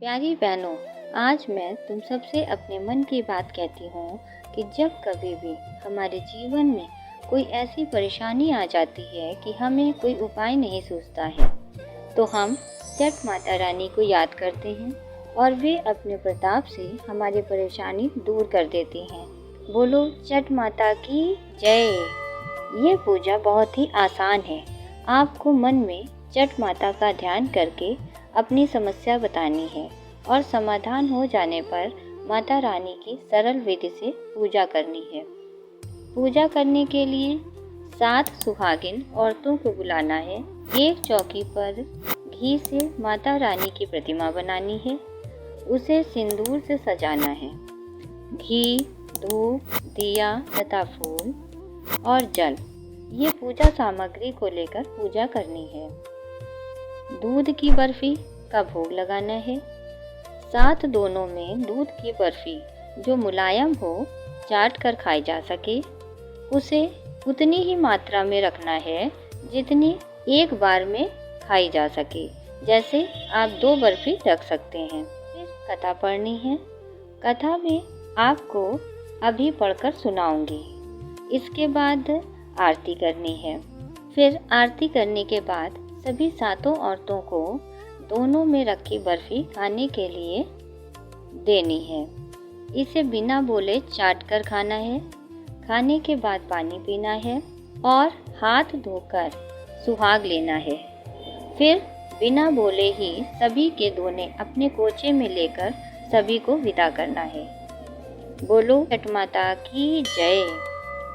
प्यारी बहनों, आज मैं तुम सबसे अपने मन की बात कहती हूँ कि जब कभी भी हमारे जीवन में कोई ऐसी परेशानी आ जाती है कि हमें कोई उपाय नहीं सूझता है, तो हम छठ माता रानी को याद करते हैं और वे अपने प्रताप से हमारी परेशानी दूर कर देती हैं। बोलो छठ माता की जय। ये पूजा बहुत ही आसान है। आपको मन में छठ माता का ध्यान करके अपनी समस्या बतानी है और समाधान हो जाने पर माता रानी की सरल विधि से पूजा करनी है। पूजा करने के लिए 7 सुहागिन औरतों को बुलाना है। एक चौकी पर घी से माता रानी की प्रतिमा बनानी है। उसे सिंदूर से सजाना है। घी, धूप, दिया तथा फूल और जल, ये पूजा सामग्री को लेकर पूजा करनी है। दूध की बर्फी का भोग लगाना है। साथ दोनों में दूध की बर्फी जो मुलायम हो, चाट कर खाई जा सके, उसे उतनी ही मात्रा में रखना है जितनी एक बार में खाई जा सके। जैसे आप 2 बर्फी रख सकते हैं। फिर कथा पढ़नी है। कथा में आपको अभी पढ़कर सुनाऊंगी। इसके बाद आरती करनी है। फिर आरती करने के बाद सभी 7 औरतों को दोनों में रखी बर्फी खाने के लिए देनी है। इसे बिना बोले चाट कर खाना है। खाने के बाद पानी पीना है और हाथ धोकर सुहाग लेना है। फिर बिना बोले ही सभी के दोने अपने कोचे में लेकर सभी को विदा करना है। बोलो छठ माता की जय।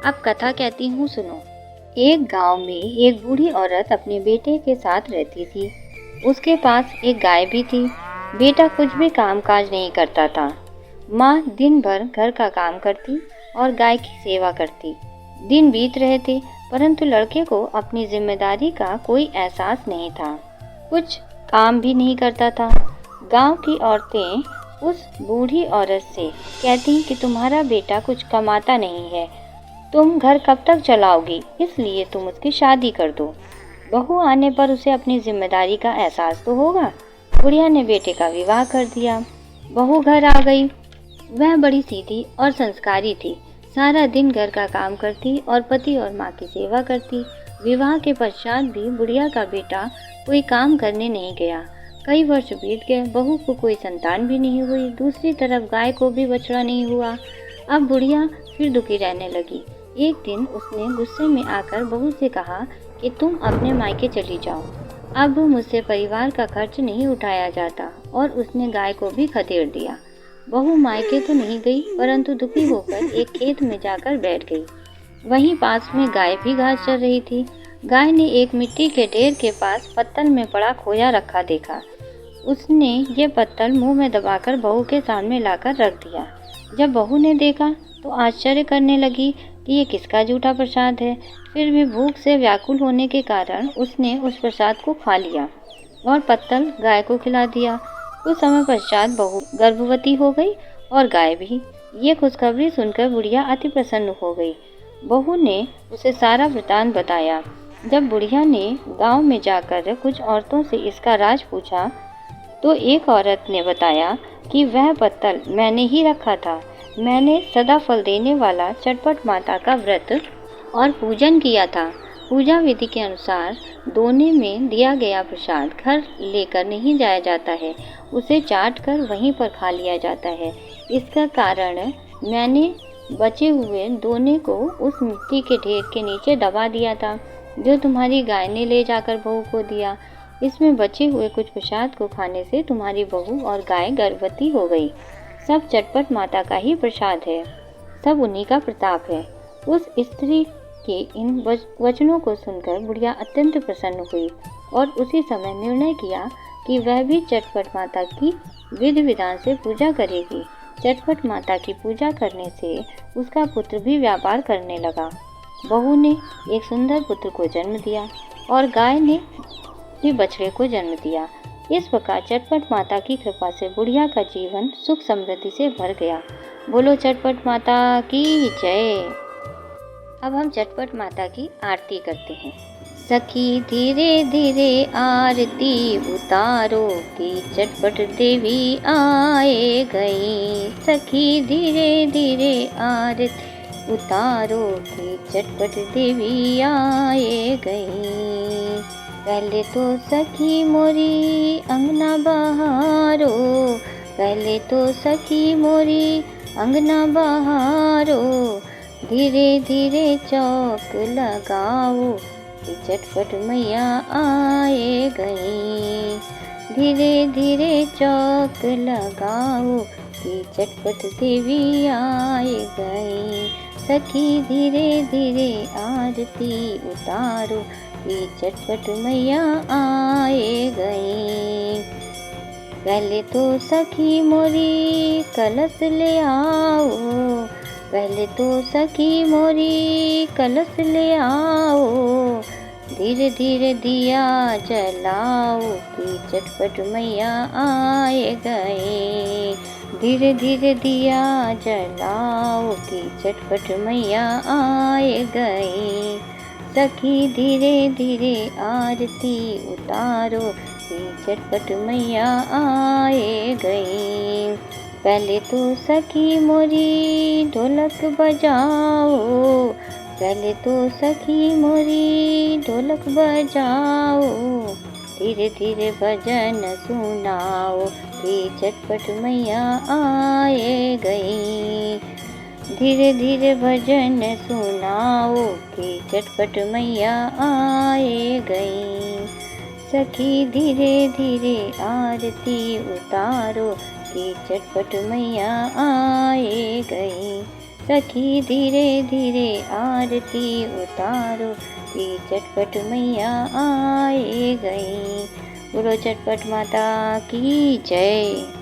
अब कथा कहती हूँ, सुनो। एक गांव में एक बूढ़ी औरत अपने बेटे के साथ रहती थी। उसके पास एक गाय भी थी। बेटा कुछ भी काम काज नहीं करता था। माँ दिन भर घर का काम करती और गाय की सेवा करती। दिन बीत रहे थे, परंतु लड़के को अपनी जिम्मेदारी का कोई एहसास नहीं था। कुछ काम भी नहीं करता था। गांव की औरतें उस बूढ़ी औरत से कहती कि तुम्हारा बेटा कुछ कमाता नहीं है, तुम घर कब तक चलाओगी, इसलिए तुम उसकी शादी कर दो। बहू आने पर उसे अपनी जिम्मेदारी का एहसास तो होगा। बुढ़िया ने बेटे का विवाह कर दिया। बहू घर आ गई। वह बड़ी सीधी और संस्कारी थी। सारा दिन घर का काम करती और पति और माँ की सेवा करती। विवाह के पश्चात भी बुढ़िया का बेटा कोई काम करने नहीं गया। कई वर्ष बीत गए, बहू को कोई संतान भी नहीं हुई। दूसरी तरफ गाय को भी बछड़ा नहीं हुआ। अब बुढ़िया फिर दुखी रहने लगी। एक दिन उसने गुस्से में आकर बहू से कहा कि तुम अपने मायके चली जाओ, अब मुझसे परिवार का खर्च नहीं उठाया जाता, और उसने गाय को भी खदेड़ दिया। बहू मायके तो नहीं गई, परंतु दुखी होकर एक खेत में जाकर बैठ गई। वहीं पास में गाय भी घास चर रही थी। गाय ने एक मिट्टी के ढेर के पास पत्तल में पड़ा खोया रखा देखा। उसने ये पत्तल मुंह में दबाकर बहू के सामने लाकर रख दिया। जब बहू ने देखा तो आश्चर्य करने लगी कि ये किसका झूठा प्रसाद है। फिर भी भूख से व्याकुल होने के कारण उसने उस प्रसाद को खा लिया और पत्तल गाय को खिला दिया। कुछ समय पश्चात बहू गर्भवती हो गई और गाय भी। ये खुशखबरी सुनकर बुढ़िया अति प्रसन्न हो गई। बहू ने उसे सारा वृतांत बताया। जब बुढ़िया ने गांव में जाकर कुछ औरतों से इसका राज पूछा तो एक औरत ने बताया कि वह पत्तल मैंने ही रखा था। मैंने सदा फल देने वाला चटपट माता का व्रत और पूजन किया था। पूजा विधि के अनुसार दोने में दिया गया प्रसाद घर लेकर नहीं जाया जाता है, उसे चाट कर वहीं पर खा लिया जाता है। इसका कारण मैंने बचे हुए दोने को उस मिट्टी के ढेर के नीचे दबा दिया था, जो तुम्हारी गाय ने ले जाकर बहू को दिया। इसमें बचे हुए कुछ प्रसाद को खाने से तुम्हारी बहू और गाय गर्भवती हो गई। सब चटपट माता का ही प्रसाद है, सब उन्हीं का प्रताप है। उस स्त्री के इन वचनों को सुनकर बुढ़िया अत्यंत प्रसन्न हुई और उसी समय निर्णय किया कि वह भी चटपट माता की विधि विधान से पूजा करेगी। चटपट माता की पूजा करने से उसका पुत्र भी व्यापार करने लगा। बहू ने एक सुंदर पुत्र को जन्म दिया और गाय ने भी बछड़े को जन्म दिया। इस प्रकार चटपट माता की कृपा से बुढ़िया का जीवन सुख समृद्धि से भर गया। बोलो चटपट माता की जय। अब हम चटपट माता की आरती करते हैं। सखी धीरे धीरे आरती उतारो कि चटपट देवी आए गई। सखी धीरे धीरे आरती उतारो कि चटपट देवी आए गई। पहले तो सखी मोरी अंगना बहारो, पहले तो सखी मोरी अंगना बहारो। धीरे धीरे चौक लगाओ कि चटपट मैया आए गई। धीरे धीरे चौक लगाओ कि चटपट देवी आए गई। सखी धीरे धीरे आरती उतारो कि चटपट मैया आए गई। पहले तो सखी मोरी कलश ले आओ, पहले तो सखी मोरी कलश ले आओ। धीरे धीरे दिया जलाओ कि चटपट मैया आए गए। धीरे धीरे दिया जलाओ कि चटपट मैया आए गए। सखी धीरे धीरे आरती उतारो कि चटपट मैया आए गई। पहले तो सखी मोरी ढोलक बजाओ, पहले तो सखी मोरी ढोलक बजाओ। धीरे धीरे भजन सुनाओ कि चटपट मैया आए गई। धीरे धीरे भजन सुनाओ कि चटपट मैया आए गई। सखी धीरे धीरे आरती उतारो कि चटपट मैया आए गई। सखी धीरे धीरे आरती उतारो कि चटपट मैया आए गई। बोलो चटपट माता की जय।